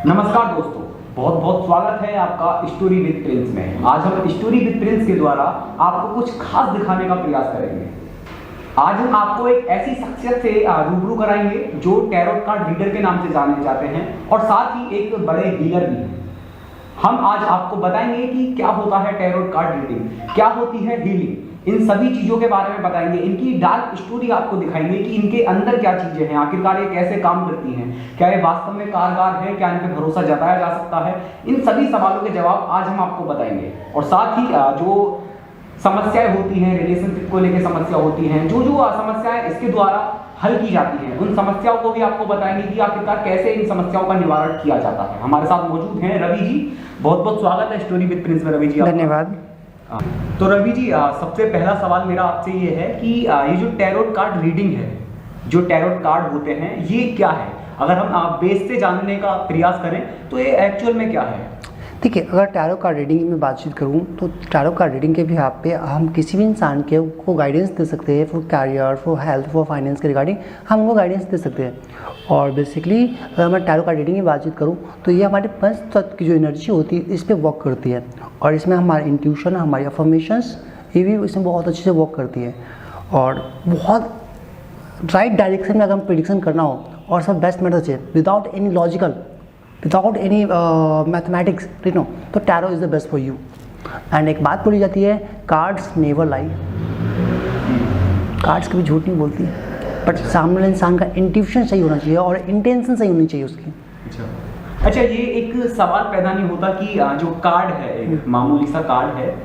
नमस्कार दोस्तों, बहुत बहुत स्वागत है आपका स्टोरी विद प्रिंस में। आज हम स्टोरी विद प्रिंस के द्वारा आपको कुछ खास दिखाने का प्रयास करेंगे। आज हम आपको एक ऐसी शख्सियत से रूबरू कराएंगे जो टैरोट कार्ड रीडर के नाम से जाने जाते हैं और साथ ही एक बड़े हीलर भी हैं। हम आज आपको बताएंगे कि क्या होता है टैरोट कार्ड रीडिंग, क्या होती है हीलिंग, इन सभी चीजों के बारे में बताएंगे। इनकी डार्क स्टोरी आपको दिखाएंगे कि इनके अंदर क्या चीजें हैं, आखिरकार ये कैसे काम करती हैं, क्या ये वास्तव में कारगर है, क्या इन पर भरोसा जताया जा सकता है। इन सभी सवालों के जवाब आज हम आपको बताएंगे और साथ ही जो समस्याएं होती हैं, रिलेशनशिप को लेकर समस्या होती हैं, जो समस्याएं इसके द्वारा हल की जाती हैं, उन समस्याओं को भी आपको बताएंगे कि आखिरकार कैसे इन समस्याओं का निवारण किया जाता है। हमारे साथ मौजूद हैं रवि जी। बहुत बहुत स्वागत है स्टोरी विद प्रिंस में रवि जी। धन्यवाद। तो रवि जी, सबसे पहला सवाल मेरा आपसे ये है कि ये जो टैरोट कार्ड रीडिंग है, जो टैरोट कार्ड होते हैं, ये क्या है? अगर हम बेस से जानने का प्रयास करें तो ये एक्चुअल में क्या है? देखिए, अगर टैरो कार्ड रीडिंग में बातचीत करूं तो टैरो कार्ड रीडिंग के भी आप पे हम किसी भी इंसान के को गाइडेंस दे सकते हैं for career, for health, for finance के रिगार्डिंग हम उनको गाइडेंस दे सकते हैं। और बेसिकली अगर मैं टैरो कार्ड रीडिंग की बातचीत करूं तो ये हमारे पंच तत्व की जो एनर्जी होती है इस पर वर्क करती है और इसमें हमारा इंट्यूशन, हमारी अफर्मेशंस ये भी इसमें बहुत अच्छे से वर्क करती है। और बहुत राइट डायरेक्शन में अगर हम प्रिडिक्शन करना हो और सब बेस्ट मेथड है without any logical, without any mathematics, ठीक नो, तो tarot is the best for you. And एक बात बोली जाती है, कार्ड्स नेवर लाई। कार्ड्स कभी झूठ नहीं बोलती, बट सामने वाले इंसान का इंट्यूशन सही होना चाहिए और इंटेंशन सही होनी चाहिए उसकी। अच्छा, ये एक सवाल पैदा नहीं होता कि जो कार्ड है, एक मामूली सा कार्ड है,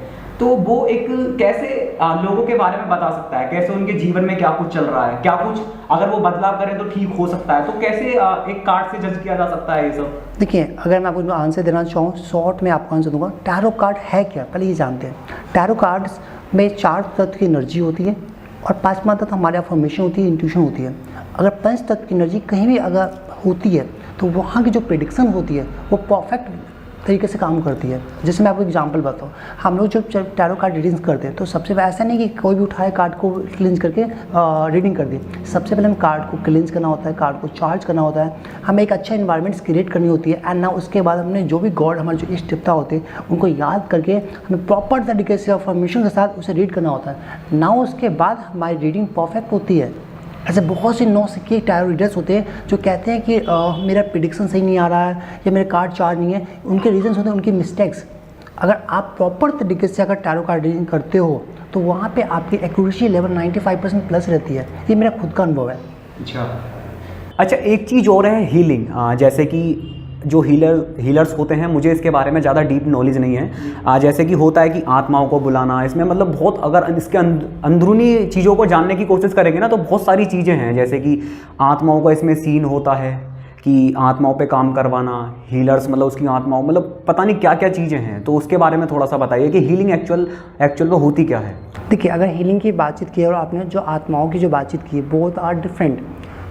तो वो एक कैसे लोगों के बारे में बता सकता है, कैसे उनके जीवन में क्या कुछ चल रहा है, क्या कुछ अगर वो बदलाव करें तो ठीक हो सकता है, तो कैसे एक कार्ड से जज किया जा सकता है ये सब? देखिए, अगर मैं आपको आंसर देना चाहूँ, शॉर्ट में आपको आंसर दूंगा। टैरो कार्ड है क्या, पहले ये जानते हैं। टैरो कार्ड्स में 4 तत्व की एनर्जी होती है और 5वां तत्व हमारे अफर्मेशन होती है, इंट्यूशन होती है। अगर 5 तत्व की एनर्जी कहीं भी अगर होती है तो वहाँ की जो प्रेडिक्शन होती है वो परफेक्ट तरीके से काम करती है। जैसे मैं आपको एग्जांपल बताऊँ, हम लोग जब टैरो कार्ड रीडिंग्स करते हैं तो सबसे ऐसा नहीं कि कोई भी उठाए कार्ड को क्लिंच करके रीडिंग कर दी। सबसे पहले हम कार्ड को क्लिंच करना होता है, कार्ड को चार्ज करना होता है, हमें एक अच्छा इन्वायरमेंट क्रिएट करनी होती है। एंड ना उसके बाद हमने जो भी गॉड, हमारे जो इष्ट देवता होते हैं उनको याद करके हमें प्रॉपर तरीके से अफर्मेशन के साथ उसे रीड करना होता है। ना उसके बाद हमारी रीडिंग परफेक्ट होती है। ऐसे बहुत से 9 सिक्के टैरो रीडर्स होते हैं जो कहते हैं कि मेरा प्रिडिक्शन सही नहीं आ रहा है या मेरे कार्ड चार्ज नहीं है। उनके रीजंस होते हैं उनकी मिस्टेक्स। अगर आप प्रॉपर तरीके से अगर टैरो कार्ड रीडिंग करते हो तो वहाँ पे आपकी एक्यूरेसी लेवल 95% प्लस रहती है। ये मेरा खुद का अनुभव है। अच्छा, एक चीज़ और है हीलिंग। जैसे कि जो हीलर्स होते हैं, मुझे इसके बारे में ज़्यादा डीप नॉलेज नहीं है। जैसे कि होता है कि आत्माओं को बुलाना, इसमें मतलब बहुत, अगर इसके अंदरूनी चीज़ों को जानने की कोशिश करेंगे ना तो बहुत सारी चीज़ें हैं। जैसे कि आत्माओं का इसमें सीन होता है कि आत्माओं पे काम करवाना, हीलर्स मतलब उसकी आत्माओं, मतलब पता नहीं क्या क्या चीज़ें हैं। तो उसके बारे में थोड़ा सा बताइए कि हीलिंग एक्चुअल में होती क्या है? देखिए, अगर हीलिंग की बातचीत की और आपने जो आत्माओं की जो बातचीत की, बोथ आर डिफरेंट।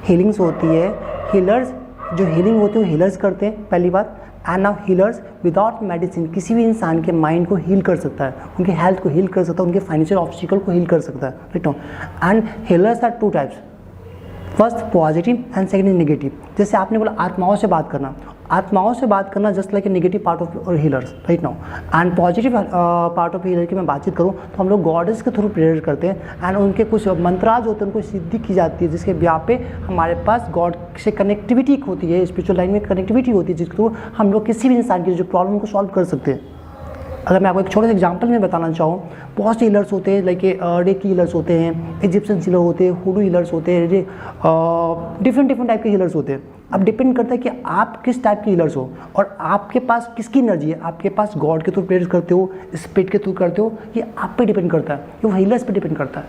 हीलिंग्स होती है, हीलर्स जो हीलिंग होती है वो हीलर्स करते हैं, पहली बात। And now healers without medicine किसी भी इंसान के माइंड को हील कर सकता है, उनकी हेल्थ को हील कर सकता है, उनके फाइनेंशियल ऑब्स्टिकल को हील कर सकता है, right no. And healers are 2 types, first positive and second negative. जैसे आपने बोला आत्माओं से बात करना, आत्माओं से बात करना just like a negative part of healers, right now. And positive part of healer की मैं बातचीत करूँ तो हम लोग गॉडेस के थ्रू प्रेयर करते हैं एंड उनके कुछ मंत्राज होते हैं, उनको सिद्धि की जाती है जिसके ब्याह पे हमारे पास गॉड से कनेक्टिविटी होती है, स्पिरिचुअल लाइन में कनेक्टिविटी होती है जिसके थ्रू हम लोग किसी भी इंसान की जो प्रॉब्लम को सॉल्व कर सकते हैं। अगर मैं आपको एक छोटा सा एग्जांपल में बताना चाहूँ, बहुत से हीलर्स होते हैं, लाइक रेकी हीलर्स होते हैं, इजिप्शियन हीलर होते हैं, हुडू हीलर्स होते हैं, डिफरेंट टाइप के हीलर्स होते हैं। अब डिपेंड करता है कि आप किस टाइप के हीलर्स हो और आपके पास किसकी एनर्जी है। आपके पास गॉड के थ्रू प्रेयर करते हो, स्पिरिट के थ्रू करते हो, ये आप पे डिपेंड करता है, ये वो हीलर्स पे डिपेंड करता है।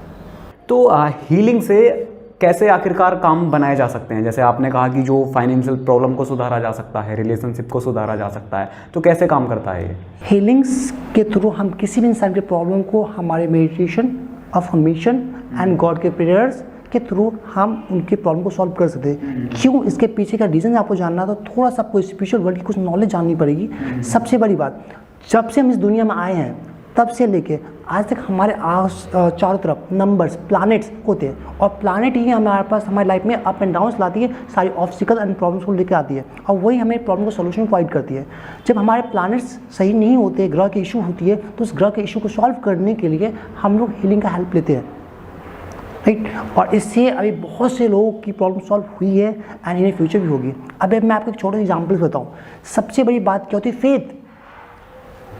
तो हीलिंग से कैसे आखिरकार काम बनाए जा सकते हैं? जैसे आपने कहा कि जो फाइनेंशियल प्रॉब्लम को सुधारा जा सकता है, रिलेशनशिप को सुधारा जा सकता है, तो कैसे काम करता है ये? हीलिंग्स के थ्रू हम किसी भी इंसान के प्रॉब्लम को हमारे मेडिटेशन, अफर्मेशन एंड गॉड के प्रेयर्स के थ्रू हम उनकी प्रॉब्लम को सॉल्व कर सकते हैं। क्यों, इसके पीछे का रीज़न आपको जानना तो थोड़ा सा आपको स्पिरिचुअल वर्ल्ड की कुछ नॉलेज जाननी पड़ेगी। सबसे बड़ी बात, जब से हम इस दुनिया में आए हैं तब से लेके आज तक हमारे चारों तरफ नंबर्स, प्लैनेट्स होते हैं, और प्लैनेट ही हमारे पास हमारी लाइफ में अप एंड डाउन्स लाती है, सारी ऑब्स्टिकल एंड प्रॉब्लम्स को लेकर आती है, और वही हमें प्रॉब्लम का सोल्यूशन प्रोवाइड करती है। जब हमारे प्लैनेट्स सही नहीं होते, ग्रह के इशू होती है, तो उस ग्रह के इशू को सॉल्व करने के लिए हम लोग हीलिंग का हेल्प लेते हैं, राइट। और इससे अभी बहुत से लोगों की प्रॉब्लम सॉल्व हुई है एंड इन फ्यूचर भी होगी। अब मैं आपको एक छोटा सा एग्जाम्पल बताऊँ। सबसे बड़ी बात क्या होती है? फेथ।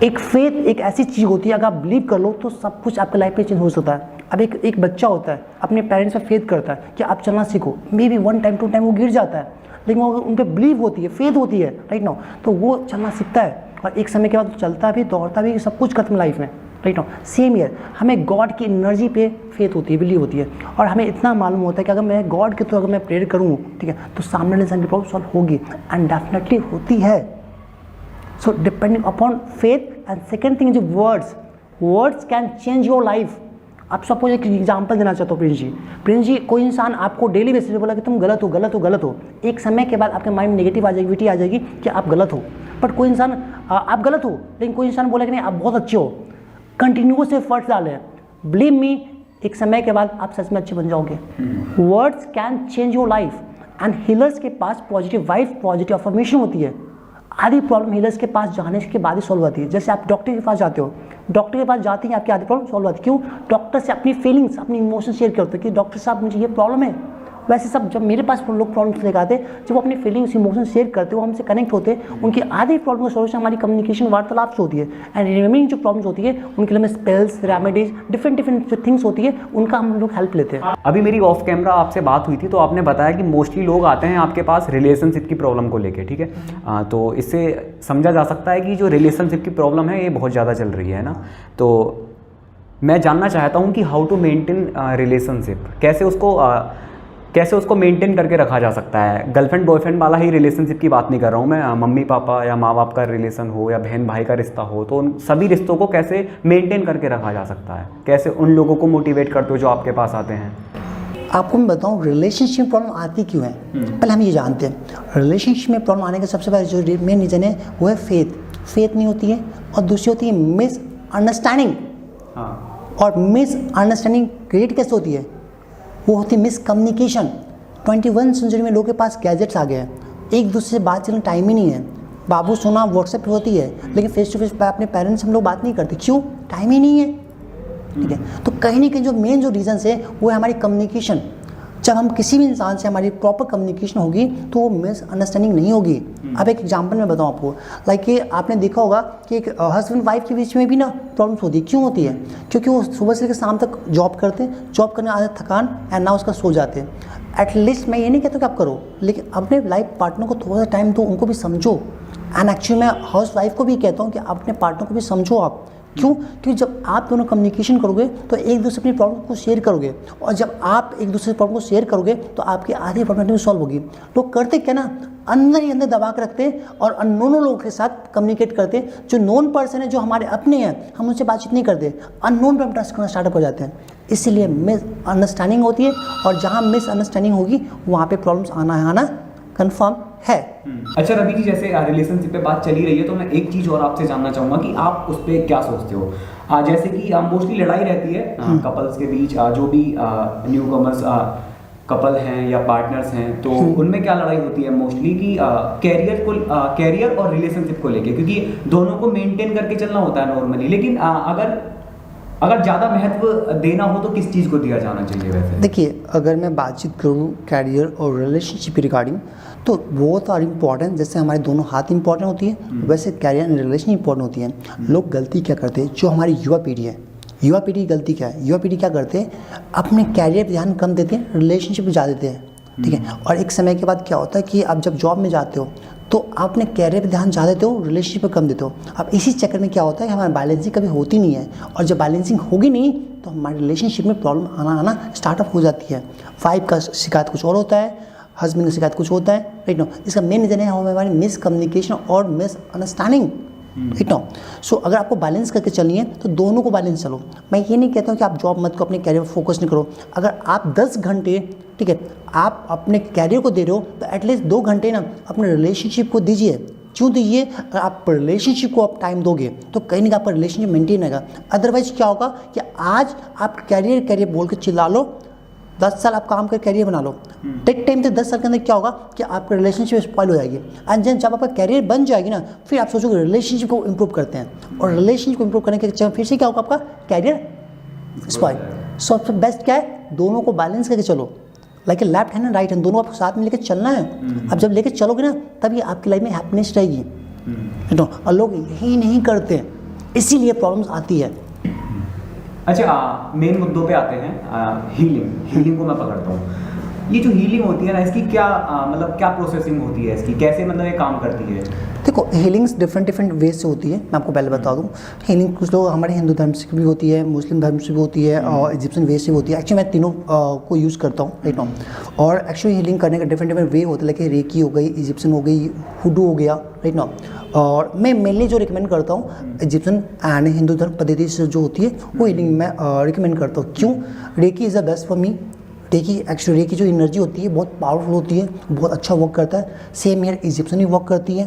फेथ एक ऐसी चीज़ होती है, अगर आप बिलीव कर लो तो सब कुछ आपके लाइफ में चेंज हो सकता है। अब एक बच्चा होता है, अपने पेरेंट्स पर फेथ करता है कि आप चलना सीखो, मे बी 1 टाइम 2 टाइम वो गिर जाता है, लेकिन वो उन पर बिलीव होती है, फेथ होती है, राइट नाउ, तो वो चलना सीखता है, और एक समय के बाद चलता भी, दौड़ता भी, सब कुछ करता है लाइफ में, राइट नाउ। सेम ईयर हमें गॉड की एनर्जी पे फेथ होती है, बिलीव होती है, और हमें इतना मालूम होता है कि अगर मैं गॉड के थ्रू अगर मैं प्रेयर करूँ, ठीक है, तो सामने वाले इंसान की प्रॉब्लम सॉल्व होगी, एंड डेफिनेटली होती है। So depending upon faith. And second thing is words can change your life. आप सपोज एक एग्जाम्पल देना चाहता हूँ प्रिंस जी, कोई इंसान आपको डेली बेसिस पे बोला कि तुम गलत हो, एक समय के बाद आपके माइंड में नेगेटिव नेगेटिविटी आ जाएगी कि आप गलत हो। बट कोई इंसान आप गलत हो, लेकिन कोई इंसान बोला कि नहीं आप बहुत अच्छे हो, कंटिन्यूस एफर्ट्स डालें, बिलीव मी, एक समय के बाद आप सच में अच्छे बन जाओगे। Words can change your life. And healers के पास पॉजिटिव वाइब, पॉजिटिव अफर्मेशन होती है। आधी प्रॉब्लम हीलर्स के पास जाने के बाद ही सॉल्व होती है। जैसे आप डॉक्टर के पास जाते हो, डॉक्टर के पास जाते ही आपकी आधी प्रॉब्लम सॉल्व होती है। क्यों? डॉक्टर से अपनी फीलिंग्स, अपनी इमोशन शेयर करते हो कि डॉक्टर साहब मुझे ये प्रॉब्लम है। वैसे सब जब मेरे पास लोग प्रॉब्लम्स लेकर आते, जब वो अपनी फीलिंग्स, इमोशन शेयर करते, वो हमसे कनेक्ट होते, उनकी आधी प्रॉब्लम का सोल्यूशन हमारी कम्युनिकेशन, वार्तालाप से होती है। एंड रिमेनिंग जो प्रॉब्लम्स होती है उनके लिए स्पेल्स, रेमेडीज, डिफरेंट जो थिंग्स होती है, उनका हम लोग हेल्प लेते हैं। अभी मेरी ऑफ कैमरा आपसे बात हुई थी, तो आपने बताया कि मोस्टली लोग आते हैं आपके पास रिलेशनशिप की प्रॉब्लम को लेके, ठीक है। तो इससे समझा जा सकता है कि जो रिलेशनशिप की प्रॉब्लम है ये बहुत ज़्यादा चल रही है ना। तो मैं जानना चाहता हूँ कि हाउ टू मेंटेन रिलेशनशिप, कैसे उसको मेंटेन करके रखा जा सकता है। गर्लफ्रेंड बॉयफ्रेंड वाला ही रिलेशनशिप की बात नहीं कर रहा हूँ मैं, मम्मी पापा या माँ बाप का रिलेशन हो या बहन भाई का रिश्ता हो, तो उन सभी रिश्तों को कैसे मेंटेन करके रखा जा सकता है, कैसे उन लोगों को मोटिवेट करते हो जो आपके पास आते हैं। आपको मैं बताऊँ रिलेशनशिप में प्रॉब्लम आती क्यों है। पहले हम ये जानते हैं रिलेशनशिप में प्रॉब्लम आने का सबसे पहले जो मेन रीज़न है वो है फेथ नहीं होती है, और दूसरी होती है मिसअंडरस्टैंडिंग। और मिसअंडरस्टैंडिंग क्रिएट कैसे होती है? वो होती है मिसकम्युनिकेशन। 21 सेंचुरी में लोगों के पास गैजेट्स आ गए हैं, एक दूसरे से बात करने का टाइम ही नहीं है। बाबू सोना व्हाट्सएप पे होती है, लेकिन फेस टू फेस अपने पेरेंट्स से हम लोग बात नहीं करते। क्यों? टाइम ही नहीं है, ठीक है। तो कहीं ना कहीं जो मेन जो रीज़न है वो है हमारी कम्युनिकेशन। जब हम किसी भी इंसान से हमारी प्रॉपर कम्युनिकेशन होगी तो वो मिसअंडरस्टैंडिंग नहीं होगी। अब एक एग्जांपल मैं बताऊं आपको, लाइक कि आपने देखा होगा कि एक हस्बैंड वाइफ के बीच में भी ना प्रॉब्लम्स होती है। क्यों होती है? क्योंकि वो सुबह से लेकर शाम तक जॉब करते हैं, जॉब करने आधे थकान एंड ना उसका सो जाते हैं। एटलीस्ट मैं ये नहीं कहता कि आप करो, लेकिन अपने लाइफ पार्टनर को थोड़ा सा टाइम दो, उनको भी समझो। एंड एक्चुअली मैं हाउस वाइफ को भी कहता हूँ कि अपने पार्टनर को भी समझो आप। क्यों? क्योंकि जब आप दोनों कम्युनिकेशन करोगे तो एक दूसरे अपनी प्रॉब्लम को शेयर करोगे, और जब आप एक दूसरे प्रॉब्लम को शेयर करोगे तो आपकी आधी प्रॉब्लम सॉल्व होगी। लोग करते क्या ना, अंदर ही अंदर दबा के रखते और अननोन लोगों के साथ कम्युनिकेट करते। जो नोन पर्सन है, जो हमारे अपने हैं, हम उनसे बातचीत नहीं करते, अननोन पर हम ट्रस्ट करना स्टार्टअप हो जाते हैं। इसीलिए मिसअंडरस्टैंडिंग होती है, और जहाँ मिसअंडरस्टैंडिंग होगी वहाँ पे प्रॉब्लम्स आना कन्फर्म है। अच्छा रवि जी, जैसे रिलेशनशिप पे बात चली रही है, तो मैं एक चीज़ और आपसे जानना चाहूँगा कि आप उस पर क्या सोचते हो। जैसे कि मोस्टली लड़ाई रहती है कपल्स के बीच, जो भी न्यू कमर्स कपल हैं या पार्टनर्स हैं, तो उनमें क्या लड़ाई होती है मोस्टली कि कैरियर और रिलेशनशिप को लेके, क्योंकि दोनों को मेंटेन करके चलना होता है नॉर्मली। लेकिन अगर ज़्यादा महत्व देना हो तो किस चीज़ को दिया जाना चाहिए वैसे? देखिए, अगर मैं बातचीत करूँ कैरियर और रिलेशनशिप रिगार्डिंग, तो बहुत आर इम्पॉर्टेंट। जैसे हमारे दोनों हाथ इंपॉर्टेंट होती है, वैसे कैरियर एंड रिलेशन इंपॉर्टेंट होती है। लोग गलती क्या करते हैं, जो हमारी युवा पीढ़ी है, युवा पीढ़ी की गलती क्या है? युवा पीढ़ी क्या करते हैं, अपने कैरियर पर ध्यान कम देते हैं, रिलेशनशिप पर ज़्यादा देते हैं, ठीक है। और एक समय के बाद क्या होता है कि आप जब जॉब में जाते हो तो आप अपने कैरियर पर ध्यान ज़्यादा देते हो, रिलेशनशिप पर कम देते हो। अब इसी चक्कर में क्या होता है कि हमारी बैलेंसिंग कभी होती नहीं है, और जब बैलेंसिंग होगी नहीं तो हमारे रिलेशनशिप में प्रॉब्लम आना स्टार्टअप हो जाती है। वाइफ का शिकायत कुछ और होता है, हस्बैंड की शिकायत कुछ होता है, राइट नो। इसका मेन रीज़न है हमारी मिसकम्युनिकेशन और मिसअंडरस्टैंडिंग, राइट नो। सो अगर आपको बैलेंस करके चलनी है तो दोनों को बैलेंस चलो। मैं ये नहीं कहता हूँ कि आप जॉब मत करो, अपने कैरियर पर फोकस नहीं करो। अगर आप 10 घंटे, ठीक है, आप अपने कैरियर को दे रहे हो, तो एटलीस्ट 2 घंटे ना अपने रिलेशनशिप को दीजिए। क्यों दीजिए? अगर आप रिलेशनशिप को आप टाइम दोगे तो कहीं ना कहीं आपका रिलेशनशिप मेंटेन रहेगा। अदरवाइज क्या होगा कि आज आप कैरियर बोल के चिल्ला लो, 10 साल आप काम कर कैरियर बना लो, टेक टाइम तक 10 साल के अंदर क्या होगा कि आपका रिलेशनशिप स्पॉइल हो जाएगी। एंड जब आपका कैरियर बन जाएगी ना, फिर आप सोचोगे रिलेशनशिप को इंप्रूव करते हैं, और रिलेशनशिप को इंप्रूव करने के चक्कर फिर से क्या होगा, आपका कैरियर स्पॉइल। सबसे बेस्ट क्या है, दोनों को बैलेंस करके चलो, like left hand and right hand, दोनों आपको साथ में लेकर चलना है। अब जब लेकर चलोगे ना, तभी आपकी लाइफ में हैप्पीनेस रहेगी। और लोग यही नहीं करते, इसीलिए प्रॉब्लम्स आती है। अच्छा, मेन मुद्दों पे आते हैं। हीलिंग को मैं पकड़ता हूँ। ये जो हीलिंग होती है ना, इसकी क्या मतलब क्या प्रोसेसिंग होती है इसकी, कैसे मतलब ये काम करती है? देखो, हीलिंग्स डिफरेंट वेज से होती है। मैं आपको पहले बता दूं, हीलिंग कुछ लोग हमारे हिंदू धर्म से भी होती है, मुस्लिम धर्म से भी होती है, और इजिप्शियन वे से भी होती है। एक्चुअली मैं तीनों को यूज़ करता हूँ राइट नाउ। और एक्चुअली हीलिंग करने का डिफरेंट वे होता है, लाइक रेकी हो गई, इजिप्शियन हो गई, हुडू हो गया राइट नाउ। और मैं मेनली जो रिकमेंड करता हूँ इजिप्शियन एंड हिंदू धर्म पद्धति से जो होती है वो हीलिंग मैं रिकमेंड करता हूँ। क्यों? Reiki is the best for me. Actually reiki जो एनर्जी होती है बहुत पावरफुल होती है, बहुत अच्छा वर्क करता है। सेम ईयर इजिप्शियन भी वर्क करती है।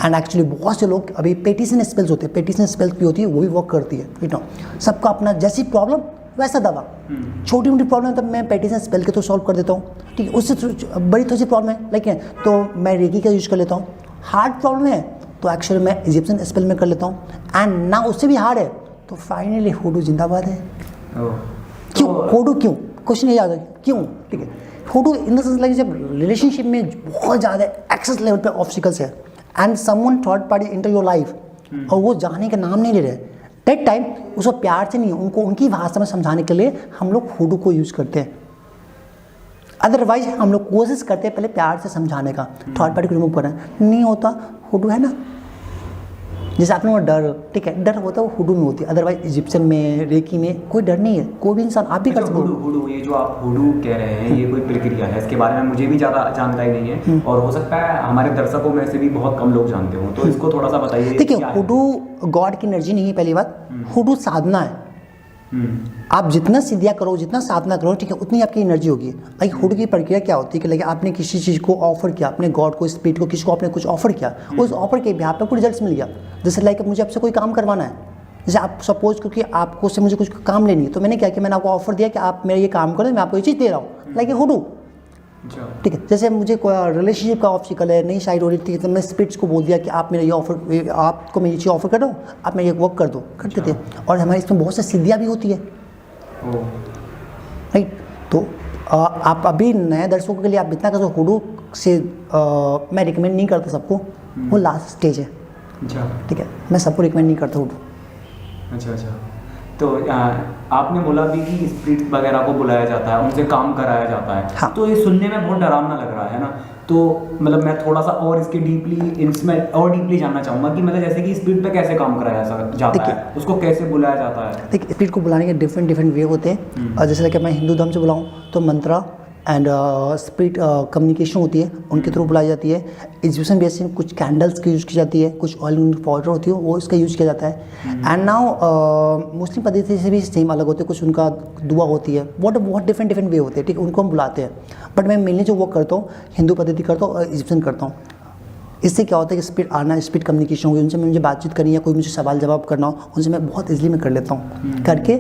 एंड एक्चुअली बहुत से लोग अभी पेटिशन स्पेल्स होते हैं, पेटिशन स्पेल्स भी होती है, वो भी वर्क करती है राइट नाउ। सबका अपना जैसी प्रॉब्लम वैसा दवा। छोटी मोटी प्रॉब्लम तब मैं पेटिशन स्पेल के तो सॉल्व कर देता हूँ, ठीक है। उससे बड़ी थोड़ी सी प्रॉब्लम है लेकिन तो मैं रेकी का यूज़ कर लेता हूँ। हार्ड प्रॉब्लम है तो एक्चुअली मैं इजिप्शियन स्पेल में कर लेता हूँ। एंड ना उससे भी हार्ड है तो फाइनली हुडू जिंदाबाद है। क्यों हुडू? क्यों? क्वेश्चन ये याद है क्यों, ठीक है। हुडू इन द सेंस लाइक जब रिलेशनशिप में बहुत ज़्यादा एक्सेस लेवल पे ऑब्स्टिकल्स है and someone third party inter your life और वो जाने का नाम नहीं ले रहे, टेक टाइम उसको प्यार से नहीं, उनको उनकी भाषा में समझाने के लिए हम लोग हुडू को यूज़ करते हैं। अदरवाइज हम लोग कोशिश करते हैं पहले प्यार से समझाने का, थर्ड पार्टी को रिमूव करना नहीं होता। हुडू है ना, जैसे आपने वो डर, ठीक है, डर होता है वो हुडू में होती है। अदरवाइज इजिप्शियन में, रेकी में कोई डर नहीं है, कोई भी इंसान आप भी कर सकते हो। हुडू, ये जो आप हुडू कह रहे हैं ये कोई प्रक्रिया है, इसके बारे में मुझे भी ज़्यादा जानकारी नहीं है और हो सकता है हमारे दर्शकों में से भी बहुत कम लोग जानते हो, तो इसको थोड़ा सा बताइए। देखिए, हुडू गॉड की एनर्जी नहीं है पहली बात, हुडू साधना है। आप जितना सिद्धियाँ करो, जितना साधना करो, ठीक है, उतनी आपकी एनर्जी होगी। लाइक हुडू की प्रक्रिया क्या होती है कि लाइक आपने किसी चीज़ को ऑफर किया, अपने गॉड को, स्पिरिट को, किसी को आपने कुछ ऑफर किया, उस ऑफर के बिहाफ पे कुछ रिजल्ट्स मिल गया। जैसे लाइक मुझे आपसे कोई काम करवाना है, जैसे आप सपोज क्योंकि आपको से मुझे कुछ काम लेनी है, तो मैंने क्या किया, मैंने आपको ऑफर दिया कि आप मेरा ये काम करो, मैं आपको ये चीज़ दे रहा हूँ, लाइक हुडू, ठीक है। जैसे मुझे रिलेशनशिप का ऑब्स्टिकल है, नई साइड हो रही थी, तो मैं स्पिरिट्स को बोल दिया कि आप मेरा ये ऑफर, आपको मैं ये चीज़ ऑफर कर रहा हूँ, आप मेरा ये वर्क कर दो, कर देते हैं। और हमारे इसमें बहुत सी सिद्धियाँ भी होती है राइट। तो आप अभी नए दर्शकों के लिए आप इतना कर, हुडू से मैं रिकमेंड नहीं करता सबको, वो लास्ट स्टेज है, ठीक है, मैं सबको रिकमेंड नहीं करता हुडू। अच्छा। तो आपने बोला भी कि स्पिरिट वगैरह को बुलाया जाता है, उनसे काम कराया जाता है। हाँ। तो ये सुनने में बहुत डरावना लग रहा है ना, तो मतलब मैं थोड़ा सा और इसके डीपली जानना चाहूँगा कि मतलब जैसे कि स्पिरिट पे कैसे काम कराया जाता है, उसको कैसे बुलाया जाता है। देखिए, स्पिरिट को बुलाने के डिफरेंट वे होते हैं। और जैसे कि मैं हिंदू धर्म से बुलाऊँ तो मंत्रा एंड स्पिरिट कम्युनिकेशन होती है, उनके थ्रू बुलाई जाती है। इजिप्शियन बेस में कुछ कैंडल्स की यूज़ की जाती है, कुछ ऑयल पाउडर होती है वो इसका यूज़ किया जाता है। एंड नाउ मुस्लिम पद्धति से भी सेम अलग होते हैं, कुछ उनका दुआ होती है, बहुत डिफरेंट वे होते हैं, ठीक है, उनको हम बुलाते हैं। बट मैं मेनली जो वर्क करता हूँ हिंदू पद्धति करता हूँ और इजिप्शियन करता हूँ। इससे क्या होता है कि स्पिरिट आना, स्पिरिट कम्युनिकेशन होगी, उनसे मुझे बातचीत करनी है, कोई मुझे सवाल जवाब करना हो, उनसे मैं बहुत इजीली मैं कर लेता हूँ करके।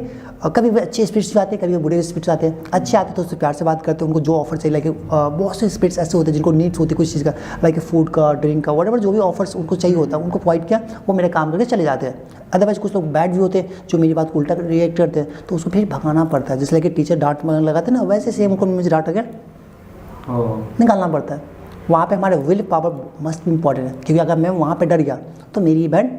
कभी भी अच्छे स्पिरिट्स आते हैं, कभी बुरे स्पिरिट्स आते हैं। अच्छे आते हैं तो उससे प्यार से बात करते हैं, उनको जो ऑफर चाहिए, लाइक बहुत से स्पिरिट्स ऐसे होते हैं जिनको नीड्स होती है कुछ चीज़ का, लाइक फूड का, ड्रिंक का, व्हाटएवर जो भी ऑफर्स उनको चाहिए होता है, उनको प्रोवाइड किया, वो मेरे काम करके चले जाते हैं। अदरवाइज कुछ लोग बैड भी होते हैं जो मेरी बात को उल्टा रिएक्ट करते हैं, तो उसको फिर भगाना पड़ता है। जैसे लाइक टीचर डांट लगाते हैं ना, वैसे सेम उनको मुझे डांट कर निकालना पड़ता है। वहाँ पे हमारे विल पावर मस्ट इम्पॉर्टेंट है, क्योंकि अगर मैं वहाँ पे डर गया तो मेरी इवेंट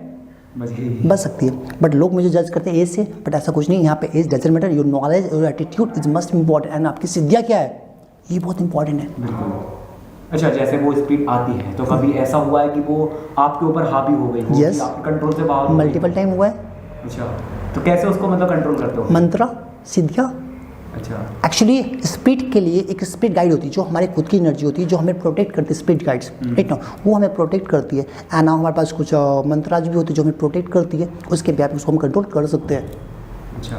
बच सकती है। बट लोग मुझे जज करते हैं एज से, बट ऐसा कुछ नहीं, यहाँ पे age doesn't matter, your knowledge, your attitude is must important and आपकी सिद्धियाँ क्या है ये बहुत इंपॉर्टेंट है। बिल्कुल। अच्छा, जैसे वो स्पिरिट आती है तो कभी ऐसा हुआ है कि वो आपके ऊपर हावी हो गई हो, Yes. आपके कंट्रोल से बाहर हो गई? मल्टीपल टाइम हुआ है। अच्छा, तो कैसे उसको मतलब कंट्रोल करते हो? मंत्र, सिद्धियाँ। अच्छा, एक्चुअली स्पिरिट के लिए एक स्पिरिट गाइड होती है जो हमारे खुद की एनर्जी होती है, जो हमें प्रोटेक्ट करती है, स्पिरिट गाइड्स राइट ना, वो हमें प्रोटेक्ट करती है। एंड नाउ हमारे पास कुछ मंत्राज भी होती है जो हमें प्रोटेक्ट करती है, उसके ब्याह उसको हम कंट्रोल कर सकते हैं। अच्छा।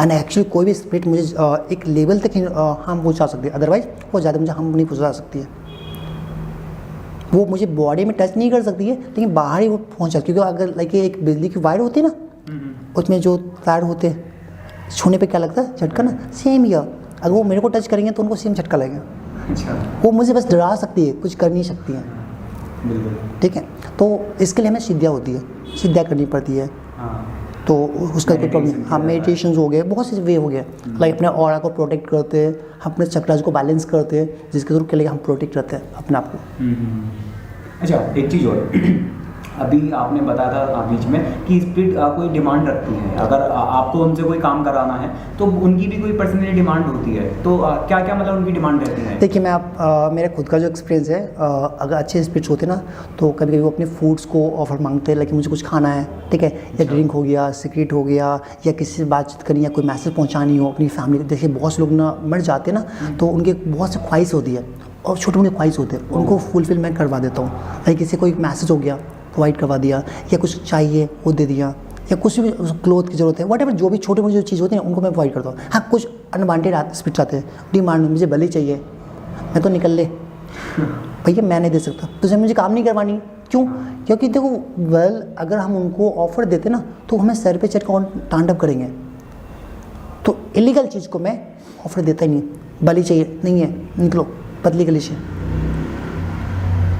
एंड एक्चुअली कोई भी स्पिरिट मुझे एक लेवल तक हार्म पहुँचा सकती है, अदरवाइज वो ज़्यादा मुझे हार्म नहीं पहुँचा सकती है। वो मुझे बॉडी में टच नहीं कर सकती है, लेकिन बाहर ही वो पहुँच जाती है। क्योंकि अगर लाइक एक बिजली की वायर होती है ना, उसमें जो तार होते हैं, छूने पे क्या लगता है, झटका ना, सेम ही अगर वो मेरे को टच करेंगे तो उनको सेम झटका लगेगा। अच्छा, वो मुझे बस डरा सकती है, कुछ कर नहीं सकती है। बिल्कुल। ठीक है, तो इसके लिए हमें सिद्धिया होती है, सिद्धिया करनी पड़ती है। हाँ, तो उसका कोई प्रॉब्लम, Meditation हाँ किया मेडिटेशन हो गए, बहुत से वे हो गए। लाइक अपने ऑरा को प्रोटेक्ट करते हैं, अपने चक्रास को बैलेंस करते हैं, जिसके थ्रू के लिए हम प्रोटेक्ट करते हैं अपने आप को। अच्छा, एक चीज़ और अभी आपने बताया था बीच में कि स्पिरिट कोई डिमांड रखती है, अगर आपको उनसे कोई काम कराना है तो उनकी भी कोई पर्सनली डिमांड होती है, तो क्या क्या मतलब उनकी डिमांड रहती है? देखिए, मैं मेरा खुद का जो एक्सपीरियंस है, अगर अच्छे स्पिरिट्स होते ना तो कभी कभी वो अपने फूड्स को ऑफर मांगते हैं, लाइक मुझे कुछ खाना है, ठीक है, या ड्रिंक हो गया, सिगरेट हो गया, या किसी से बातचीत करनी, या कोई मैसेज पहुँचानी हो अपनी फैमिली। देखिए बहुत से लोग ना मर जाते हैं ना, तो उनके बहुत से ख्वाहिश होती है और छोटे मोटे ख्वाहिश होते हैं, उनको फुलफिल मैं करवा देता हूँ। लाइक किसी कोई मैसेज हो गया, प्रोवाइड करवा दिया, या कुछ चाहिए वो दे दिया, या कुछ भी क्लोथ की ज़रूरत है, वट एवर जो भी छोटी मोटी जो चीज़ होती है उनको मैं प्रोवाइड करता हूँ। हाँ, कुछ अनवांटेड स्पिरिट्स आते हैं, डिमांड, मुझे बलि चाहिए, मैं तो निकल ले भैया, मैं नहीं दे सकता, तुझे मुझे काम नहीं करवानी। क्यों? क्योंकि देखो अगर हम उनको ऑफर देते ना तो हमें सर पे चढ़ कर तांडव करेंगे। तो इलीगल चीज़ को मैं ऑफर देता ही नहीं। बलि चाहिए, नहीं है, निकलो पतली गली से।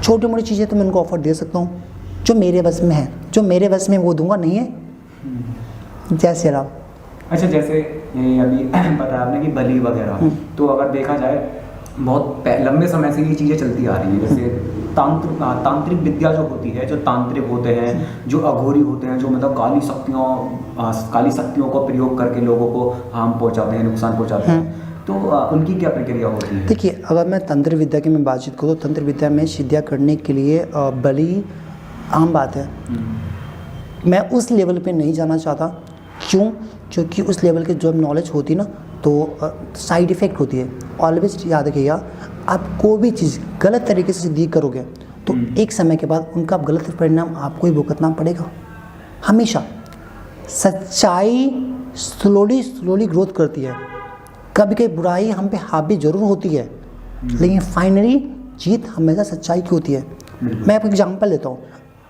छोटी मोटी चीज़ें तो मैं उनको ऑफर दे सकता हूँ, जो मेरे बस में है, जो मेरे बस में वो दूंगा, नहीं है। जय श्री राम। अच्छा, जैसे ये अभी बताया आपने कि बलि वगैरह, तो अगर देखा जाए बहुत लंबे समय से ये चीज़ें चलती आ रही हैं। जैसे तांत्रिक विद्या जो होती है, जो तांत्रिक होते हैं, जो अघोरी होते हैं, जो मतलब काली शक्तियों का प्रयोग करके लोगों को हार्म पहुंचाते हैं, नुकसान पहुंचाते हैं, तो उनकी क्या प्रक्रिया होती है? देखिए, अगर मैं तंत्र विद्या की मैं बातचीत करूँ तो तंत्र विद्या में सिद्धियाँ करने के लिए बलि आम बात है। मैं उस लेवल पे नहीं जाना चाहता। क्यों? क्योंकि उस लेवल की जो नॉलेज होती है ना, तो साइड इफ़ेक्ट होती है। ऑलवेज याद रखिएगा, आप कोई भी चीज़ गलत तरीके से सिद्धि करोगे तो एक समय के बाद उनका गलत परिणाम आपको ही भुगतना पड़ेगा। हमेशा सच्चाई स्लोली ग्रोथ करती है। कभी कभी बुराई हम पे हावी जरूर होती है, लेकिन फाइनली जीत हमेशा सच्चाई की होती है। मैं आपको एग्जांपल देता हूँ।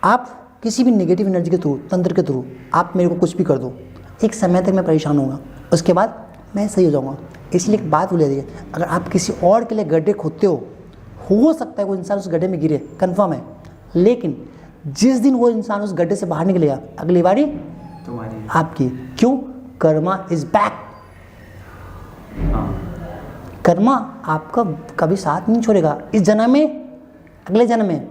आप किसी भी नेगेटिव एनर्जी के थ्रू, तंत्र के थ्रू आप मेरे को कुछ भी कर दो, एक समय तक मैं परेशान होऊंगा, उसके बाद मैं सही हो जाऊंगा। इसलिए एक बात बोलिए, देखिए, अगर आप किसी और के लिए गड्ढे खोदते हो सकता है वो इंसान उस गड्ढे में गिरे, कन्फर्म है, लेकिन जिस दिन वो इंसान उस गड्ढे से बाहर निकलेगा, अगली बारी तुम्हारी आपकी। क्यों? Karma is back. कर्मा आपका कभी साथ नहीं छोड़ेगा, इस जन्म में, अगले जन्म में।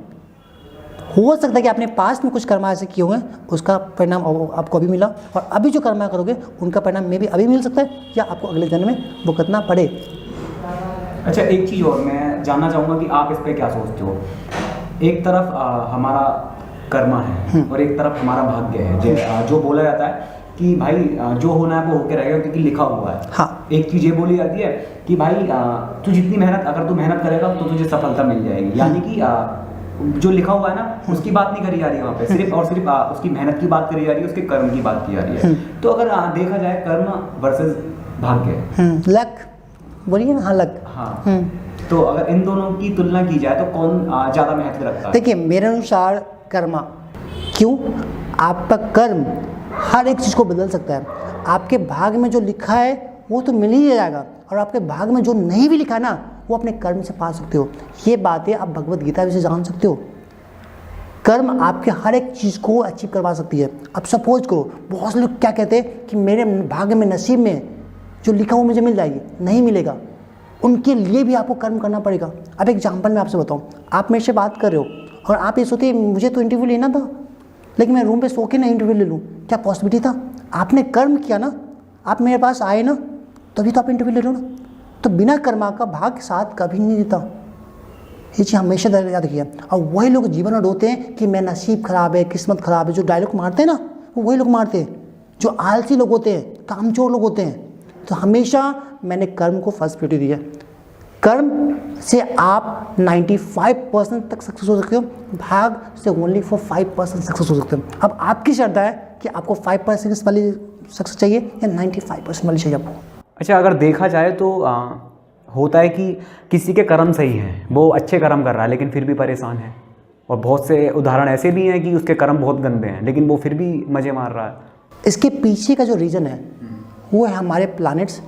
हो सकता है कि आपने पास्ट में कुछ कर्मा ऐसे किए हुए हैं, उसका परिणाम आपको अभी मिला, और अभी जो कर्मा करोगे उनका परिणाम में भी अभी मिल सकता है, या आपको अगले जन्म में भुगतना पड़े। अच्छा, एक चीज़ और मैं जानना चाहूँगा कि आप इस पे क्या सोचते हो। एक तरफ हमारा कर्मा है और एक तरफ हमारा भाग्य है। जो बोला जाता है कि भाई जो होना है वो होके रहेगा, क्योंकि लिखा हुआ है। हाँ, एक चीज़ ये बोली जाती है कि भाई तू जितनी मेहनत, अगर तू मेहनत करेगा तो तुझे सफलता मिल जाएगी। यानी कि जो लिखा हुआ है ना, उसकी बात नहीं करी जा रही है वहाँ पे, सिर्फ और सिर्फ उसकी मेहनत की बात करी जा रही है, उसके कर्म की बात की जा रही है। तो अगर देखा जाए कर्म वर्सेस भाग्य, लक बोलिए ना, हाँ लक। हाँ, तो अगर इन दोनों की तुलना की जाए तो कौन ज़्यादा महत्व रखता है? देखिए, मेरे अनुसार कर्मा। क्यों? आपका कर्म हर एक चीज़ को बदल सकता है। आपके भाग में जो लिखा है वो तो मिल ही जाएगा, और आपके भाग में जो नहीं भी लिखा ना, वो अपने कर्म से पा सकते हो। ये बातें आप भगवत गीता से जान सकते हो। कर्म आपके हर एक चीज़ को अचीव करवा सकती है। अब सपोज करो, बहुत से लोग क्या कहते हैं कि मेरे भाग्य में, नसीब में जो लिखा वो मुझे मिल जाएगी, नहीं मिलेगा। उनके लिए भी आपको कर्म करना पड़ेगा। अब एग्जाम्पल मैं आपसे बताऊँ, आप मेरे से बात कर रहे हो और आप ये सोचते मुझे तो इंटरव्यू लेना था, लेकिन मैं रूम पे सो के ना इंटरव्यू ले लूँ, क्या पॉसिबिलिटी था? आपने कर्म किया ना, आप मेरे पास आए ना, तभी तो आप इंटरव्यू ले लो ना। तो बिना कर्मा का भाग्य साथ कभी नहीं देता। ये चीज़ हमेशा याद रखिए। और वही लोग जीवन में रोते हैं कि मैं नसीब खराब है, किस्मत खराब है, जो डायलॉग मारते हैं ना, वो वही लोग मारते हैं जो आलसी लोग होते हैं, कामचोर लोग होते हैं। तो हमेशा मैंने कर्म को फर्स्ट प्रायोरिटी दिया। कर्म से आप 95% तक सक्सेस हो सकते हो, भाग से ओनली फॉर 5% सक्सेस हो सकते हो। अब आपकी श्रद्धा है कि आपको 5% वाली सक्सेस चाहिए या 95% वाली चाहिए आपको। अच्छा, अगर देखा जाए तो होता है कि किसी के कर्म सही हैं, वो अच्छे कर्म कर रहा है लेकिन फिर भी परेशान है, और बहुत से उदाहरण ऐसे भी हैं कि उसके कर्म बहुत गंदे हैं लेकिन वो फिर भी मज़े मार रहा है। इसके पीछे का जो रीज़न है वो है हमारे प्लैनेट्स,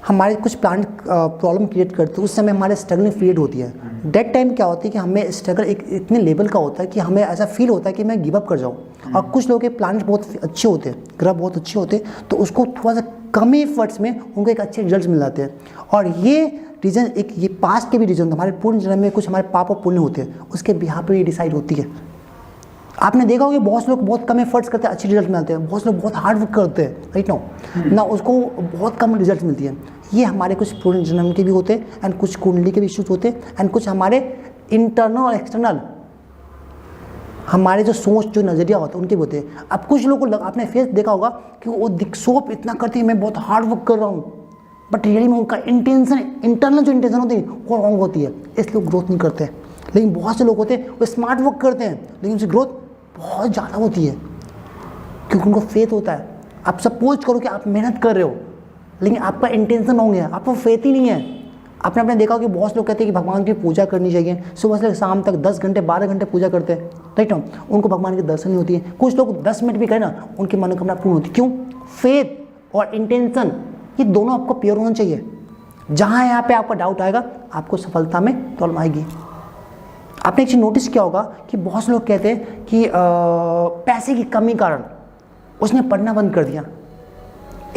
हमारे कुछ प्लैनेट प्रॉब्लम क्रिएट करते हैं, उस समय हमारे स्ट्रगलिंग पीरियड होती है। डेट टाइम क्या होती है कि हमें स्ट्रगल एक इतने लेवल का होता है कि हमें ऐसा फील होता है कि मैं गिव अप कर जाऊँ। और कुछ लोगों के प्लैनेट बहुत अच्छे होते हैं, ग्रह बहुत अच्छे होते हैं, तो उसको थोड़ा सा कम एफर्ट्स में उनको एक अच्छे रिजल्ट मिल जाते हैं। और ये रीज़न एक ये पास्ट के भी रीज़न, हमारे पूर्ण जन्म में कुछ हमारे पाप और पुण्य होते हैं, उसके बिहार पर ये डिसाइड होती है। आपने देखा होगा बहुत लोग बहुत कम एफर्ट्स करते हैं, अच्छे रिजल्ट मिलते हैं, बहुत लोग बहुत हार्ड वर्क करते हैं, राइट ना उसको बहुत कम रिजल्ट मिलती है। ये हमारे कुछ पूर्ण जन्म के भी होते हैं एंड कुछ कुंडली के भी इश्यूज होते हैं एंड कुछ हमारे इंटरनल और एक्सटर्नल हमारे जो सोच जो नज़रिया होता है उनके भी होते हैं। अब कुछ लोगों को आपने फेस देखा होगा कि वो दिक्सोप इतना करते हैं मैं बहुत हार्ड वर्क कर रहा हूँ, बट रियली में उनका इंटेंशन इंटरनल जो इंटेंशन होती है वो रॉन्ग होती है, इसलिए वो ग्रोथ नहीं करते हैं। लेकिन बहुत से लोग होते हैं वो स्मार्ट वर्क करते हैं लेकिन उनकी ग्रोथ बहुत ज़्यादा होती है क्योंकि उनको फेथ होता है। आप सपोज करो कि आप मेहनत कर रहे हो लेकिन आपका इंटेंशन रॉन्ग है, आपको फेथ ही नहीं है। आपने देखा हो कि बहुत लोग कहते हैं कि भगवान की पूजा करनी चाहिए, सुबह से शाम तक 10 घंटे 12 घंटे पूजा करते हैं, राइट ना, उनको भगवान के दर्शन नहीं होती है। कुछ लोग 10 मिनट भी करें ना उनकी मनोकामना पूर्ण होती है। क्यों? फेथ और इंटेंशन ये दोनों आपको प्योर होना चाहिए। जहाँ यहाँ पे आपका डाउट आएगा आपको सफलता में प्रॉब्लम आएगी। आपने एक चीज़ नोटिस किया होगा कि बहुत से लोग कहते हैं कि पैसे की कमी कारण उसने पढ़ना बंद कर दिया।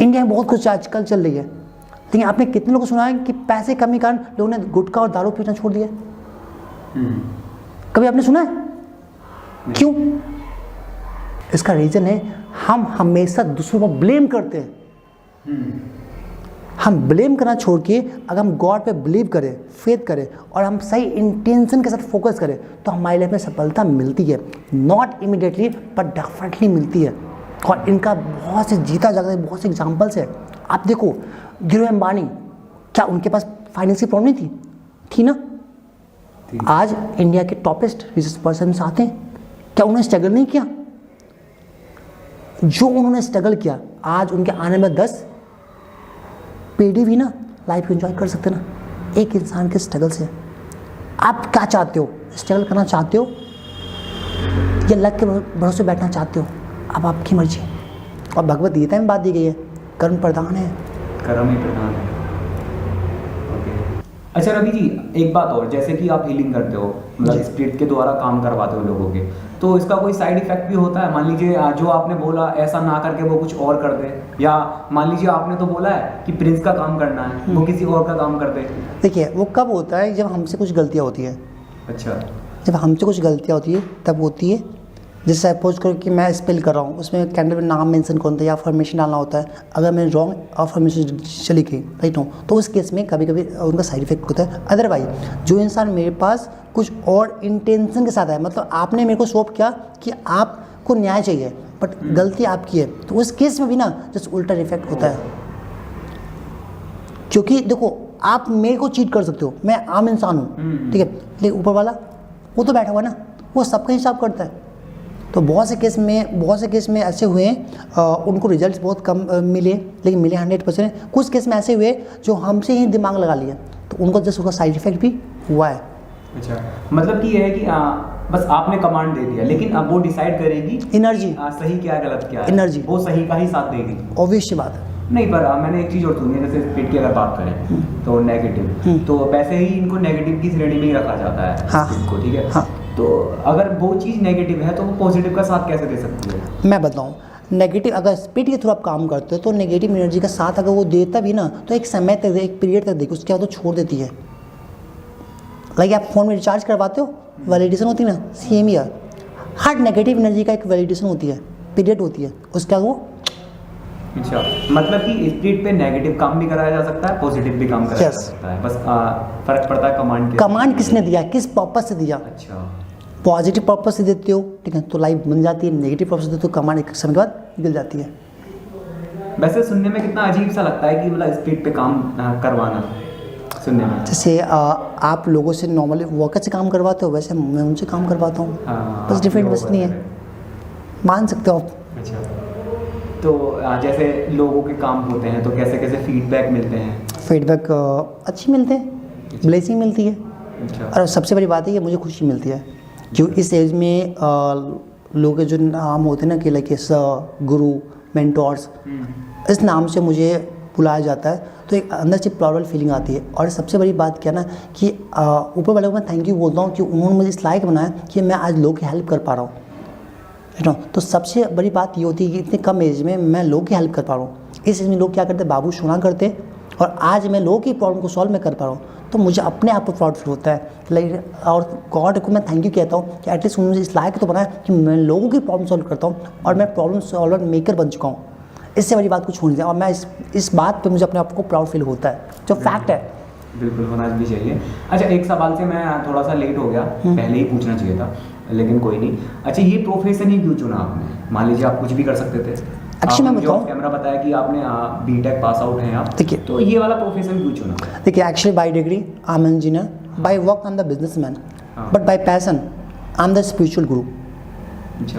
इंडिया में बहुत कुछ आजकल चल रही है, लेकिन आपने कितने लोगों को सुना है कि पैसे की कमी कारण लोगों ने गुटखा और दारू पीना छोड़ दिया? कभी आपने सुना है? क्यों? इसका रीज़न है हम हमेशा दूसरों को ब्लेम करते हैं। हम ब्लेम करना छोड़ के अगर हम गॉड पे बिलीव करें, फेथ करें और हम सही इंटेंशन के साथ फोकस करें तो हमारी लाइफ में सफलता मिलती है। नॉट इमीडिएटली बट डेफिनेटली मिलती है। और इनका बहुत से जीता जाता बहुत से एग्जाम्पल्स है। आप देखो धीरू अंबानी, क्या उनके पास फाइनेंशियल प्रॉब्लम नहीं थी ना? आज इंडिया के टॉपेस्ट रिचेस्ट पर्सन से आते हैं। क्या उन्होंने स्ट्रगल नहीं किया? जो उन्होंने स्ट्रगल किया आज उनके आने में 10 पीढ़ी भी ना लाइफ एंजॉय कर सकते ना एक इंसान के स्ट्रगल से। आप क्या चाहते हो? स्ट्रगल करना चाहते हो या लक के भरोसे बैठना चाहते हो? अब आपकी मर्जी। और भगवत गीता में बात दी गई है कर्म प्रधान है, कर्म ही प्रधान है। अच्छा रवि जी, एक बात और, जैसे कि आप हीलिंग करते हो, मतलब स्पिरिट के द्वारा काम करवाते हो लोगों के, तो इसका कोई साइड इफेक्ट भी होता है? मान लीजिए जो आपने बोला ऐसा ना करके वो कुछ और कर दे, या मान लीजिए आपने तो बोला है कि प्रिंस का काम करना है, वो किसी और का काम कर दे। देखिए वो कब होता है? जब हमसे कुछ गलतियाँ होती है। अच्छा। जब हमसे कुछ गलतियाँ होती है तब होती है। जैसे सपोज करो कि मैं स्पेल कर रहा हूँ, उसमें कैंडल में नाम मेंशन करना है या अफर्मेशन डालना होता है। अगर मैं रॉन्ग अफर्मेशन चली गई, राइट हो, तो उस केस में कभी कभी उनका साइड इफेक्ट होता है। अदरवाइज जो इंसान मेरे पास कुछ और इंटेंशन के साथ है, मतलब आपने मेरे को शो किया कि आपको न्याय चाहिए बट गलती आपकी है, तो उस केस में भी ना जस्ट उल्टा इफेक्ट होता है। क्योंकि देखो आप मेरे को चीट कर सकते हो, मैं आम इंसान हूँ, ठीक है, लेकिन ऊपर वाला वो तो बैठा हुआ ना, वो सबका हिसाब करता है। तो बहुत से केस में ऐसे हुए उनको रिजल्ट्स बहुत कम मिले, लेकिन मिले 100%। कुछ केस में ऐसे हुए जो हमसे ही दिमाग लगा लिए, तो उनको जस्ट उसका साइड इफेक्ट भी हुआ है। अच्छा, मतलब कि ये है कि बस आपने कमांड दे दिया, लेकिन अब वो डिसाइड करेगी एनर्जी सही क्या गलत क्या है, एनर्जी वो सही का ही साथ देगी। ऑब्वियस सी बात है। नहीं, पर मैंने एक चीज़ और सुनी है, जैसे स्पिरिट की अगर बात करें तो नेगेटिव, तो वैसे ही इनको नेगेटिव की श्रेणी में ही रखा जाता है। हाँ, को, ठीक है। हाँ। तो अगर वो चीज़ नेगेटिव है तो वो पॉजिटिव का साथ कैसे दे सकती है? मैं बताऊं, नेगेटिव अगर स्पिरिट के थ्रू आप काम करते हो तो नेगेटिव एनर्जी का साथ अगर वो देता भी ना तो एक समय तक, एक पीरियड तक देगी, उसके बाद वो छोड़ देती है। लाइक आप फ़ोन में रिचार्ज करवाते हो, वैलिडेशन होती है ना, सेम ही है। हर नेगेटिव एनर्जी का एक वैलिडेशन होती है, पीरियड होती है, उसके बाद वो। अच्छा, मतलब कि स्पिरिट पे नेगेटिव काम भी कराया जा सकता है, पॉजिटिव भी काम कराया जा सकता है, बस फर्क पड़ता है कमांड किसने दिया, किस पर्पस से दिया। अच्छा, पॉजिटिव पर्पस से देते हो, ठीक है, तो लाइफ बन जाती है। नेगेटिव पर्पस से देते हो, कमांड एक समय के बाद निकल जाती है। वैसे सुनने में कितना अजीब सा लगता है कि मतलब स्पिरिट पे काम करवाना सुनने में। जैसे आप लोगों से नॉर्मली वर्कर से काम करवाते हो, वैसे मैं उनसे काम करवाता हूँ, बस डिफरेंट बस नहीं है, मान सकते हो आप। अच्छा, तो जैसे लोगों के काम होते हैं तो कैसे कैसे फीडबैक मिलते हैं? फीडबैक अच्छी मिलते हैं, ब्लेसिंग मिलती है। अच्छा। और सबसे बड़ी बात है कि मुझे खुशी मिलती है जो इस एज में लोगों के जो नाम होते हैं ना कि लाइक सर, गुरु, मेंटोर्स, इस नाम से मुझे बुलाया जाता है, तो एक अंदर से प्राउड फीलिंग आती है। और सबसे बड़ी बात क्या ना कि ऊपर वाले को मैं थैंक यू बोलता हूँ कि उन्होंने मुझे इस लायक बनाया कि मैं आज लोगों की हेल्प कर पा रहा हूँ, है ना। तो सबसे बड़ी बात ये होती है कि इतने कम एज में मैं लोगों की हेल्प कर पा रहा हूँ। इस एज में लोग क्या करते, बाबू सोना करते, और आज मैं लोगों की प्रॉब्लम को सॉल्व मैं कर पा रहा हूँ, तो मुझे अपने आप को प्राउड फील होता है। लाइक और गॉड को मैं थैंक यू कहता हूँ कि एटलीस्ट उन्होंने मुझे इस लायक तो बनाया कि मैं लोगों की प्रॉब्लम सॉल्व करता हूँ, और मैं प्रॉब्लम सॉल्वर मेकर बन चुका हूँ। इससे बड़ी बात कुछ हो नहीं है, और मैं इस बात पे मुझे अपने आप को प्राउड फील होता है, जो फैक्ट है। बिल्कुल होना भी चाहिए। अच्छा, एक सवाल से मैं थोड़ा सा लेट हो गया, पहले ही पूछना चाहिए था, लेकिन कोई नहीं। अच्छा, ये प्रोफेशन ही क्यों चुना आपने? मान लीजिए आप कुछ भी कर सकते थे। एक्चुअली मैं बताऊँ, कैमरा बताया कि आपने बीटेक पास आउट हैं आप, देखिए, तो ये वाला प्रोफेशन क्यों चुना? देखिए, actually bye degree I am engineer, by work I am the businessman, but by passion I am the spiritual गुरु।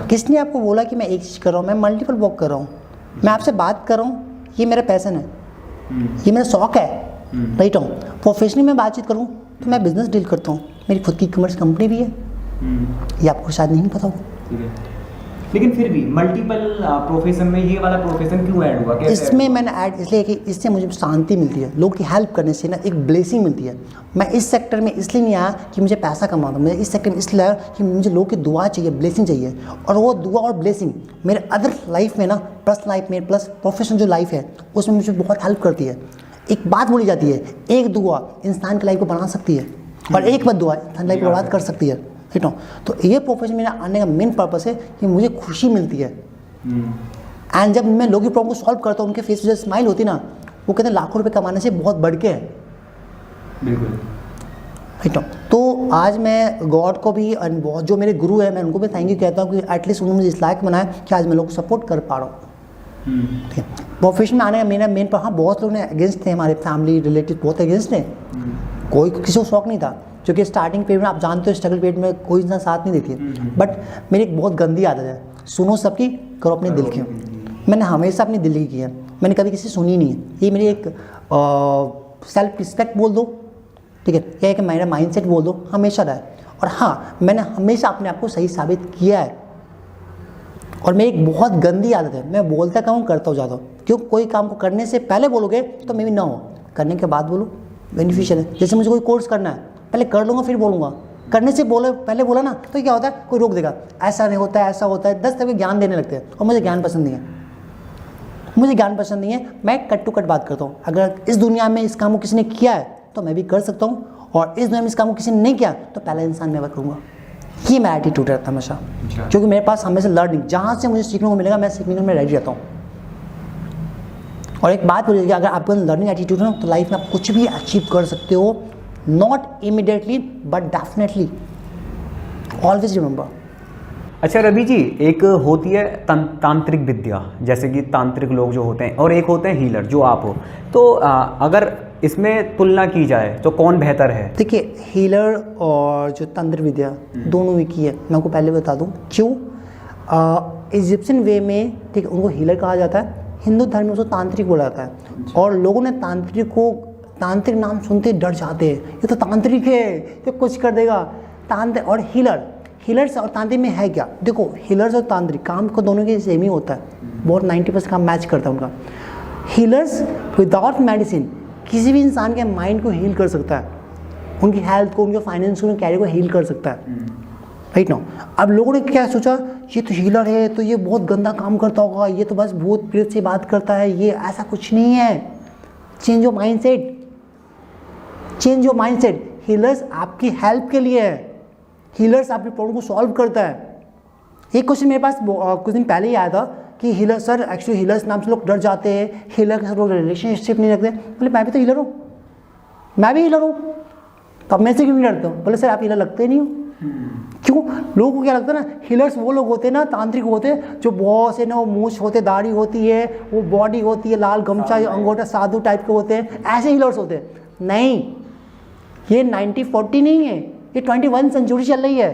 किसने आपको बोला कि मैं एक चीज़ कर रहा हूँ? मैं मल्टीपल वर्क कर रहा हूँ, मैं आपसे बात कर रहा हूँ, ये मेरा पैशन है, ये मेरा शौक है, राइट हूँ। प्रोफेशनली मैं बातचीत करूँ तो मैं बिजनेस डील करता हूँ, मेरी खुद की कमर्स कंपनी भी है, ये आपको शायद नहीं पता होगा। लेकिन फिर भी मल्टीपल प्रोफेशन में ये वाला प्रोफेशन क्यों ऐड हुआ? कैसे इसमें मैंने ऐड इसलिए कि इससे मुझे शांति मिलती है, लोगों की हेल्प करने से ना एक ब्लेसिंग मिलती है। मैं इस सेक्टर में इसलिए नहीं आया कि मुझे पैसा कमाना, मुझे इस सेक्टर में इसलिए आया कि मुझे लोगों की दुआ चाहिए, ब्लेसिंग चाहिए, और वो दुआ और ब्लेसिंग मेरे अदर लाइफ में ना, पर्सनल लाइफ में प्लस प्रोफेशनल जो लाइफ है उसमें मुझे बहुत हेल्प करती है। एक बात बोली जाती है, एक दुआ इंसान की लाइफ को बना सकती है, और एक बार दुआ इंसान लाइफ को बर्बाद कर सकती है, ठीक है। तो ये प्रोफेशन में आने का मेन पर्पस है कि मुझे खुशी मिलती है, एंड जब मैं लोगों की प्रॉब्लम को सॉल्व करता हूँ, उनके फेस पे जो स्माइल होती है ना, वो कहते हैं लाखों रुपए कमाने से बहुत बढ़ के है। बिल्कुल, ठीक है। तो आज मैं गॉड को भी और बहुत जो मेरे गुरु हैं मैं उनको भी थैंक यू कहता हूँ कि एटलीस्ट उन्होंने मुझे इस लायक बनाया कि आज मैं लोगों को सपोर्ट कर पा रहा हूँ। ठीक है। प्रोफेशन में आने का मेरा मेन हाँ, बहुत लोग ने अगेंस्ट थे, हमारे फैमिली रिलेटिव बहुत अगेंस्ट थे, कोई किसी को शौक नहीं था, क्योंकि स्टार्टिंग पीरियड में आप जानते हो स्ट्रगल पीरियड में कोई इंसान साथ नहीं देती है। बट मेरी एक बहुत गंदी आदत है, सुनो सबकी, करो अपने दिल की। मैंने हमेशा अपने दिल की है, मैंने कभी किसी सुनी नहीं है। ये मेरी एक सेल्फ रिस्पेक्ट बोल दो, ठीक है, या एक मेरा माइंडसेट बोल दो, हमेशा रहा है। और हाँ, मैंने हमेशा अपने आप को सही साबित किया है। और मेरी एक बहुत गंदी आदत है, मैं बोलता कम करता हूँ ज़्यादा, क्यों? कोई काम को करने से पहले बोलोगे तो मे भी ना हो, करने के बाद बोलो, बेनिफिशियल है। जैसे मुझे कोई कोर्स करना है, पहले कर लूँगा फिर बोलूँगा, करने से पहले बोला ना तो क्या होता है, कोई रोक देगा, ऐसा नहीं होता है, ऐसा होता है, 10 तरह ज्ञान देने लगते हैं, और मुझे ज्ञान पसंद नहीं है, मुझे ज्ञान पसंद नहीं है। मैं कट टू कट बात करता हूँ। अगर इस दुनिया में इस काम को किसी ने किया है तो मैं भी कर सकता हूँ, और इस दुनिया में इस काम को किसी ने नहीं किया तो पहला इंसान मैं करूँगा। ये मेरा एटीट्यूड रहता है हमेशा, क्योंकि मेरे पास हमेशा लर्निंग, जहाँ से मुझे सीखने को मिलेगा मैं सीखने में रेडी रहता हूँ। और एक बात बोलिए, अगर आपका लर्निंग एटीट्यूड है तो लाइफ में आप कुछ भी अचीव कर सकते हो, not immediately but definitely, always remember. अच्छा रवि जी, एक होती है तांत्रिक विद्या, जैसे कि तांत्रिक लोग जो होते हैं, और एक होते हैं हीलर जो आप हो, तो अगर इसमें तुलना की जाए तो कौन बेहतर है? देखिए, हीलर और जो तंत्र विद्या दोनों एक ही है। मैं आपको पहले बता दूं क्यों। इजिप्शियन वे में, ठीक है, उनको हीलर कहा जाता है, हिंदू धर्म में उसको तांत्रिक बोला जाता है। और लोगों ने तांत्रिक नाम सुनते डर जाते हैं, ये तो तांत्रिक है, ये कुछ कर देगा। तांत्रिक और हीलर्स और तांत्रिक में है क्या? देखो, हीलर्स और तांत्रिक काम को दोनों के सेम ही होता है, बहुत 90% काम मैच करता है उनका। हीलर्स विदाउट मेडिसिन किसी भी इंसान के माइंड को हील कर सकता है, उनकी हेल्थ को, उनके फाइनेंस को, उनके कैरियर को हील कर सकता है, राइट ना। अब लोगों ने क्या सोचा, ये तो हीलर है तो ये बहुत गंदा काम करता होगा, ये तो बस भूत प्रेत से बात करता है, ये ऐसा कुछ नहीं है। Change your mindset, change your mindset. Healers आपकी हेल्प के लिए है, हीलर्स आपकी प्रॉब्लम को सॉल्व करता है। एक क्वेश्चन मेरे पास कुछ दिन पहले ही आया था कि हीलर सर, एक्चुअली हीलर्स नाम से लोग डर जाते हैं, हीलर के साथ लोग रिलेशनशिप नहीं रखते। बोले मैं भी तो हीलर हूँ, मैं भी हीलर हूँ, तो अब मैं से क्यों नहीं डरता हूँ? बोले सर आप हीलर लगते नहीं हो। क्यों? लोगों को क्या लगता है ना, हीलर्स वो लोग होते हैं ना, तांत्रिक होते हैं जो बहुत से ना, वो मूछ होते, दाढ़ी होती है, वो बॉडी होती है, लाल गमछा अंगूठा, साधु टाइप के होते हैं, ऐसे हीलर्स होते हैं। नहीं, ये 90-40 नहीं है, ये 21 सेंचुरी चल रही है।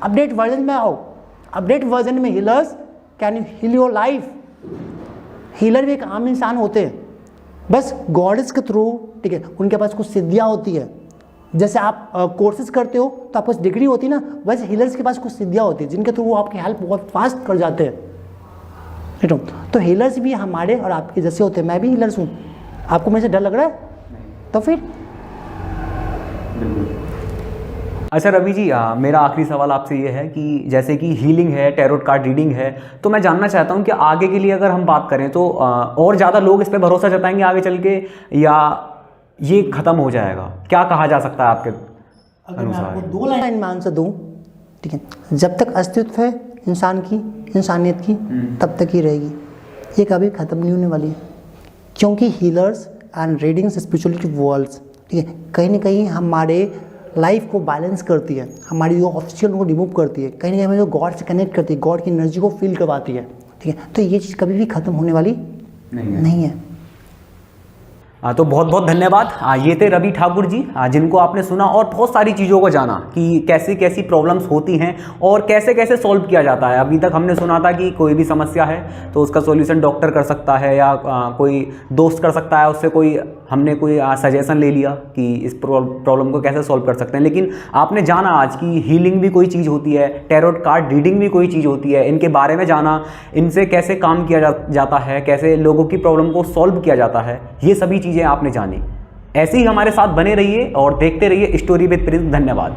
अपडेट वर्जन में आओ, अपडेट वर्जन में healers can you heal your life. Healer भी एक आम इंसान होते हैं, बस गॉडेस के थ्रू, ठीक है, उनके पास कुछ सिद्धियाँ होती है, जैसे आप कोर्सेज करते हो तो आपको डिग्री होती है ना, वैसे हीलर्स के पास कुछ सिद्धियाँ होती है जिनके थ्रू वो आपकी हेल्प बहुत फास्ट कर जाते हैं, ठीक है। तो हीलर्स भी हमारे और आपके जैसे होते हैं। मैं भी हीलर्स हूँ। आपको मेरे से डर लग रहा है? तो फिर अच्छा रवि जी, मेरा आखिरी सवाल आपसे ये है कि जैसे कि हीलिंग है, टैरोट कार्ड रीडिंग है, तो मैं जानना चाहता हूँ कि आगे के लिए अगर हम बात करें तो और ज़्यादा लोग इस पे भरोसा जताएंगे आगे चल के, या ये ख़त्म हो जाएगा? क्या कहा जा सकता है आपके अगर मैं आपको 2 लाइन में आंसर दूँ, ठीक है, जब तक अस्तित्व है इंसान की, इंसानियत की, तब तक ही रहेगी, ये कभी ख़त्म नहीं होने वाली है। क्योंकि healers and readings spirituality worlds, ठीक है, कहीं ना कहीं हमारे लाइफ को बैलेंस करती है, हमारी जो ऑब्स्टिकल को रिमूव करती है, कहीं ना कहीं हमें जो गॉड से कनेक्ट करती है, गॉड की एनर्जी को फील करवाती है, ठीक है। तो ये चीज़ कभी भी ख़त्म होने वाली नहीं है। तो बहुत बहुत धन्यवाद। ये थे रवि ठाकुर जी, जिनको आपने सुना और बहुत सारी चीज़ों को जाना कि कैसी कैसी प्रॉब्लम्स होती हैं और कैसे कैसे सॉल्व किया जाता है। अभी तक हमने सुना था कि कोई भी समस्या है तो उसका सॉल्यूशन डॉक्टर कर सकता है या कोई दोस्त कर सकता है, उससे हमने कोई सजेशन ले लिया कि इस प्रॉब्लम को कैसे सॉल्व कर सकते हैं। लेकिन आपने जाना आज कि हीलिंग भी कोई चीज़ होती है, टैरोट कार्ड रीडिंग भी कोई चीज़ होती है, इनके बारे में जाना, इनसे कैसे काम किया जाता है, कैसे लोगों की प्रॉब्लम को सॉल्व किया जाता है, ये सभी चीज़ें आपने जानी। ऐसे ही हमारे साथ बने रहिए और देखते रहिए स्टोरी विद प्रिंस। धन्यवाद।